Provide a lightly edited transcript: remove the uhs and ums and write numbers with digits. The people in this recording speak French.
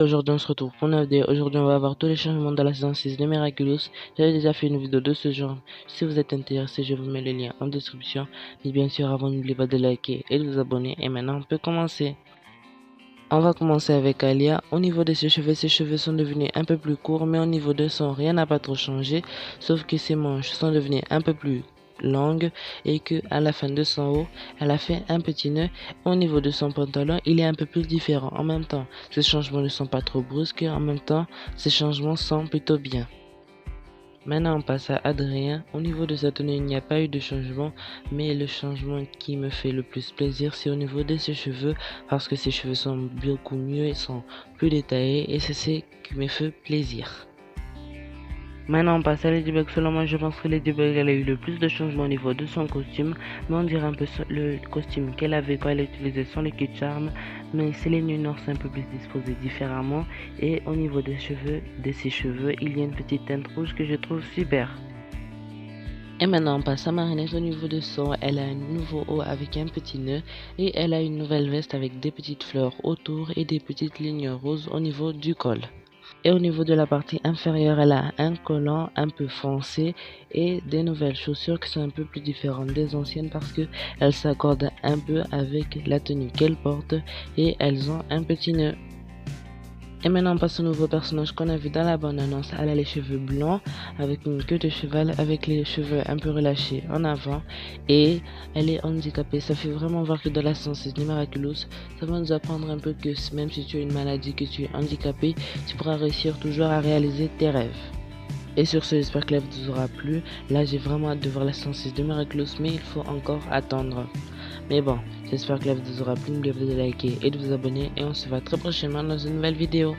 Aujourd'hui on se retrouve pour une nouvelle vidéo. Aujourd'hui on va voir tous les changements de la saison 6 de Miraculous. J'avais déjà fait une vidéo de ce genre. Si vous êtes intéressé, je vous mets le lien en description. Et bien sûr avant, n'oubliez pas de liker et de vous abonner. Et maintenant on peut commencer. On va commencer avec Alia. Au niveau de ses cheveux sont devenus un peu plus courts, mais au niveau de son, rien n'a pas trop changé, sauf que ses manches sont devenues un peu plus longues et que à la fin de son haut, elle a fait un petit nœud. Au niveau de son pantalon, il est un peu plus différent. En même temps, ces changements ne sont pas trop brusques, en même temps, ces changements sont plutôt bien. Maintenant, on passe à Adrien. Au niveau de sa tenue, il n'y a pas eu de changement, mais le changement qui me fait le plus plaisir, c'est au niveau de ses cheveux, parce que ses cheveux sont beaucoup mieux, ils sont plus détaillés, et c'est ce qui me fait plaisir. Maintenant, on passe à Ladybug. Selon moi, je pense que Ladybug, elle a eu le plus de changements au niveau de son costume, mais on dirait un peu le costume qu'elle avait quand elle utilisait son Liquid Charm, mais Céline Noir c'est un peu plus disposé différemment, et au niveau des cheveux, de ses cheveux, il y a une petite teinte rouge que je trouve super. Et maintenant on passe à Marinette. Au niveau de son, elle a un nouveau haut avec un petit nœud et elle a une nouvelle veste avec des petites fleurs autour et des petites lignes roses au niveau du col. Et au niveau de la partie inférieure, elle a un collant un peu foncé et des nouvelles chaussures qui sont un peu plus différentes des anciennes parce que elles s'accordent un peu avec la tenue qu'elle porte et elles ont un petit nœud. Et maintenant on passe au nouveau personnage qu'on a vu dans la bande-annonce. Elle a les cheveux blancs avec une queue de cheval avec les cheveux un peu relâchés en avant et elle est handicapée. Ça fait vraiment voir que dans la science de Miraculous, ça va nous apprendre un peu que même si tu as une maladie, que tu es handicapé, tu pourras réussir toujours à réaliser tes rêves. Et sur ce, j'espère que la vidéo vous aura plu. Là, j'ai vraiment hâte de voir la saison 6 de Miraculous, mais il faut encore attendre. Mais bon, j'espère que la vidéo vous aura plu. N'oubliez pas de liker et de vous abonner. Et on se voit très prochainement dans une nouvelle vidéo.